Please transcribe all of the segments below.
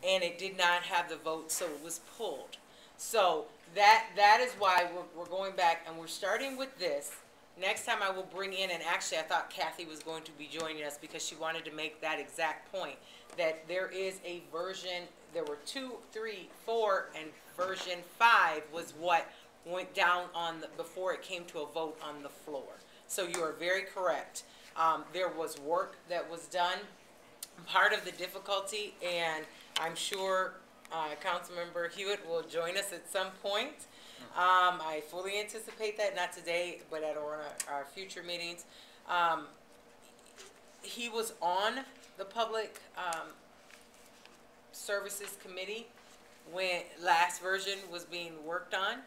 and it did not have the vote, so it was pulled. So that is why we're going back, and we're starting with this. Next time I will bring in, and actually I thought Kathy was going to be joining us because she wanted to make that exact point, that there is a version, there were 2, 3, 4, and version 5 was what went down on the, before it came to a vote on the floor. So you are very correct. There was work that was done. Part of the difficulty, and I'm sure Councilmember Hewitt will join us at some point. I fully anticipate that, not today, but at our future meetings. He was on the Public Services Committee when last version was being worked on.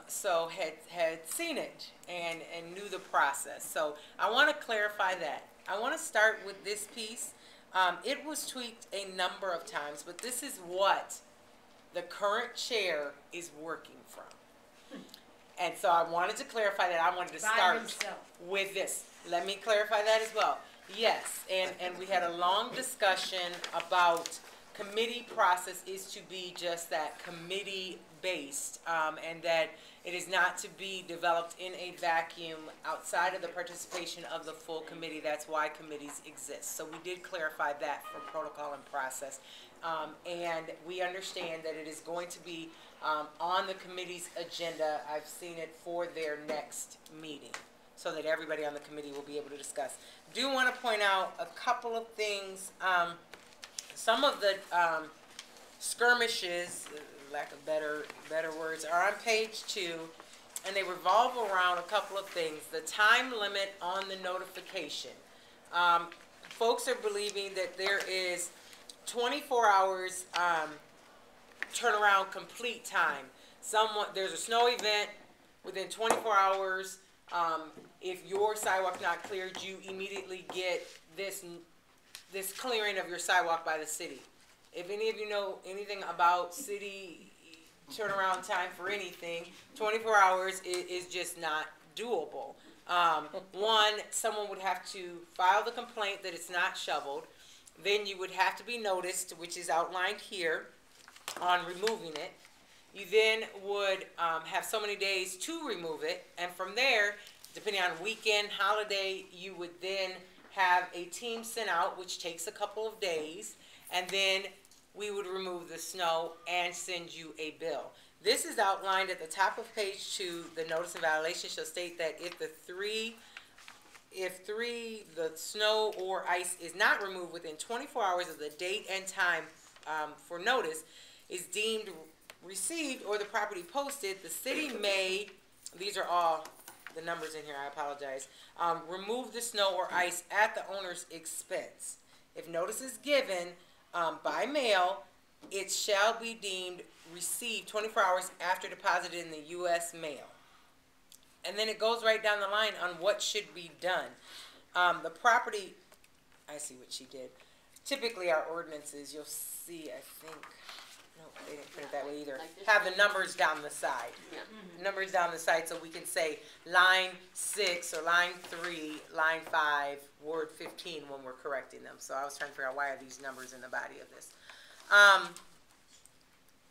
So had seen it and knew the process. So I want to clarify that. I want to start with this piece. It was tweaked a number of times, but this is what the current chair is working from. And so I wanted to clarify that. I wanted to start with this. Let me clarify that as well. Yes, and we had a long discussion about committee process is to be just that, committee based, and that it is not to be developed in a vacuum outside of the participation of the full committee. That's why committees exist. So we did clarify that for protocol and process, and we understand that it is going to be on the committee's agenda. I've seen it for their next meeting, so that everybody on the committee will be able to discuss. Do want to point out a couple of things. Some of the skirmishes, lack of better words, are on page 2, and they revolve around a couple of things. The time limit on the notification. Folks are believing that there is 24 hours turnaround complete time. There's a snow event within 24 hours. If your sidewalk not cleared, you immediately get this clearing of your sidewalk by the city. If any of you know anything about city turnaround time for anything, 24 hours is just not doable. One, someone would have to file the complaint that it's not shoveled. Then you would have to be noticed, which is outlined here, on removing it. You then would have so many days to remove it, and from there, depending on weekend, holiday, you would then have a team sent out, which takes a couple of days, and then we would remove the snow and send you a bill. This is outlined at the top of page 2. The notice of violation shall state that if the snow or ice is not removed within 24 hours of the date and time for notice is deemed received or the property posted, the city may, these are all the numbers in here, I apologize, remove the snow or ice at the owner's expense. If notice is given by mail, it shall be deemed received 24 hours after deposited in the U.S. mail. And then it goes right down the line on what should be done. The property, I see what she did. Typically our ordinances, you'll see, I think, no, they didn't print it that way either, have the numbers down the side. Yeah. Numbers down the side, so we can say line 6 or line 3, line 5, word 15 when we're correcting them. So I was trying to figure out why are these numbers in the body of this.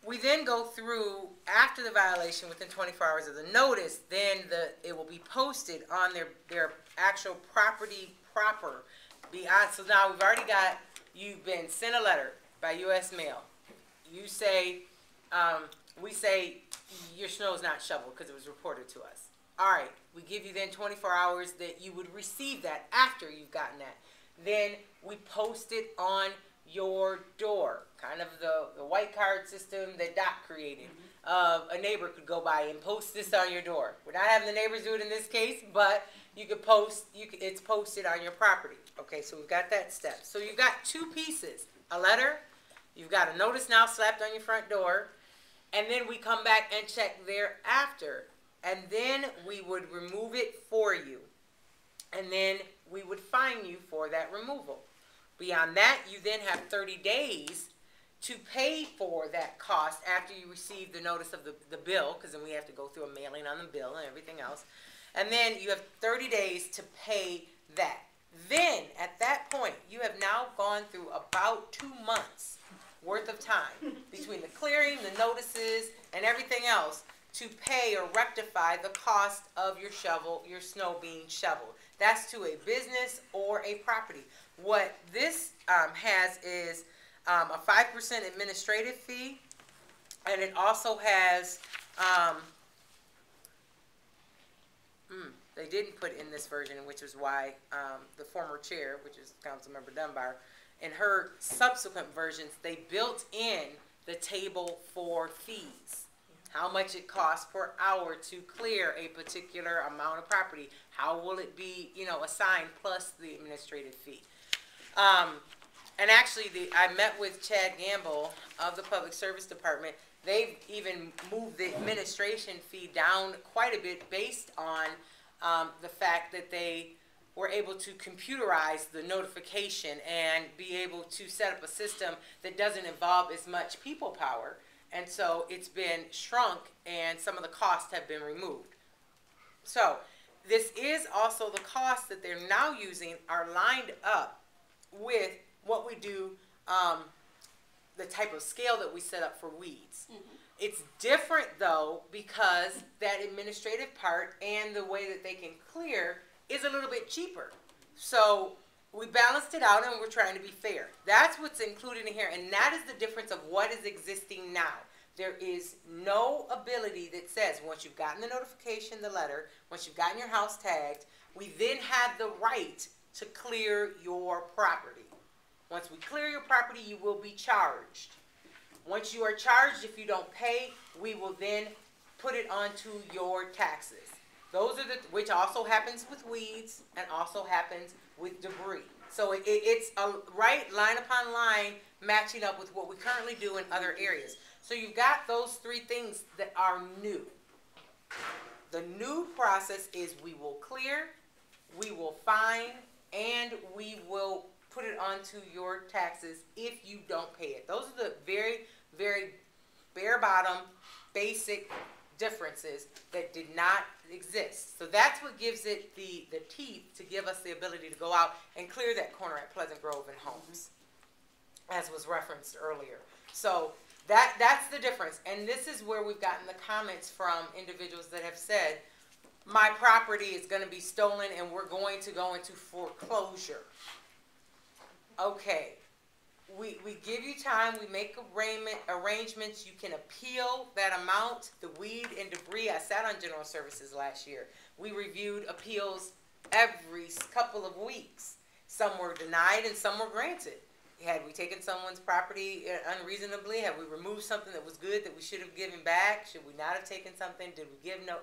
We then go through, after the violation, within 24 hours of the notice, then it will be posted on their actual property proper. So now we've already got, you've been sent a letter by U.S. mail. You say, we say your snow is not shoveled because it was reported to us. All right, we give you then 24 hours that you would receive that after you've gotten that. Then we post it on your door, kind of the white card system that Doc created. A neighbor could go by and post this on your door. We're not having the neighbors do it in this case, but you could post, it's posted on your property. Okay, so we've got that step. So you've got 2 pieces, a letter. You've got a notice now slapped on your front door, and then we come back and check thereafter, and then we would remove it for you, and then we would fine you for that removal. Beyond that, you then have 30 days to pay for that cost after you receive the notice of the bill, because then we have to go through a mailing on the bill and everything else, and then you have 30 days to pay that. Then, at that point, you have now gone through about 2 months worth of time between the clearing, the notices, and everything else to pay or rectify the cost of your shovel, your snow being shoveled. That's to a business or a property. What this has is a 5% administrative fee, and it also has, they didn't put in this version, which is why the former chair, which is Councilmember Dunbar, in her subsequent versions, they built in the table for fees. How much it costs per hour to clear a particular amount of property. How will it be, assigned, plus the administrative fee. And actually, I met with Chad Gamble of the Public Service Department. They've even moved the administration fee down quite a bit based on the fact that they were able to computerize the notification and be able to set up a system that doesn't involve as much people power. And so it's been shrunk and some of the costs have been removed. So this is also the costs that they're now using are lined up with what we do, the type of scale that we set up for weeds. It's different though because that administrative part and the way that they can clear is a little bit cheaper. So we balanced it out and we're trying to be fair. That's what's included in here, and that is the difference of what is existing now. There is no ability that says once you've gotten the notification, the letter, once you've gotten your house tagged, we then have the right to clear your property. Once we clear your property, you will be charged. Once you are charged, if you don't pay, we will then put it onto your taxes. Those are which also happens with weeds and also happens with debris. So it's a right line upon line matching up with what we currently do in other areas. So you've got those three things that are new. The new process is we will clear, we will fine, and we will put it onto your taxes if you don't pay it. Those are the very, very bare bottom, basic differences that did not exist. So that's what gives it the teeth to give us the ability to go out and clear that corner at Pleasant Grove and Holmes, as was referenced earlier. So that's the difference. And this is where we've gotten the comments from individuals that have said, my property is going to be stolen and we're going to go into foreclosure. Okay. We give you time, we make arrangements, you can appeal that amount, the weed and debris. I sat on General Services last year. We reviewed appeals every couple of weeks. Some were denied and some were granted. Had we taken someone's property unreasonably? Have we removed something that was good that we should have given back? Should we not have taken something? Did we give no?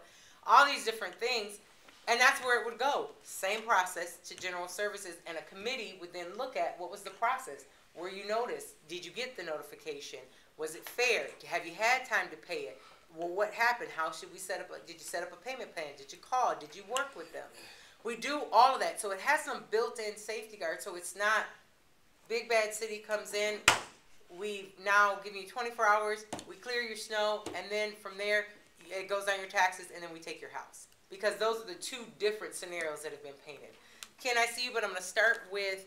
All these different things. And that's where it would go. Same process to General Services, and a committee would then look at what was the process. Were you noticed? Did you get the notification? Was it fair? Have you had time to pay it? Well, what happened? How should we set up? Did you set up a payment plan? Did you call? Did you work with them? We do all of that. So it has some built-in safety guards. So it's not big bad city comes in. We now give you 24 hours. We clear your snow, and then from there it goes on your taxes, and then we take your house. Because those are the two different scenarios that have been painted. Ken, I see you, but I'm going to start with.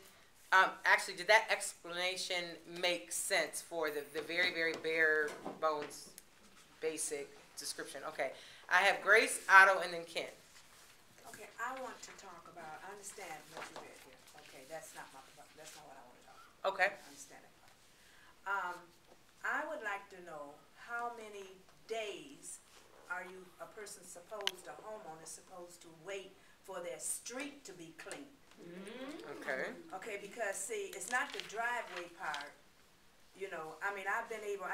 Actually, did that explanation make sense for the very, very bare bones, basic description? Okay. I have Grace, Otto, and then Ken. Okay, I want to talk about, I understand what you read here. Okay, that's not what I want to talk about. Okay. I understand that part. I would like to know how many days are a person supposed, a homeowner supposed to wait for their street to be clean? Okay. Okay, because see, it's not the driveway part. You know, I mean, I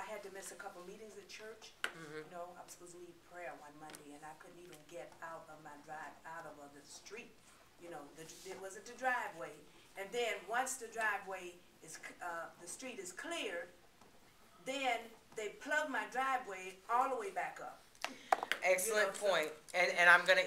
had to miss a couple meetings at church. You know, I was supposed to lead prayer one Monday, and I couldn't even get out of my out of the street. You know, it wasn't the driveway. And then once the driveway is, the street is cleared, then they plug my driveway all the way back up. Excellent point. And I'm going to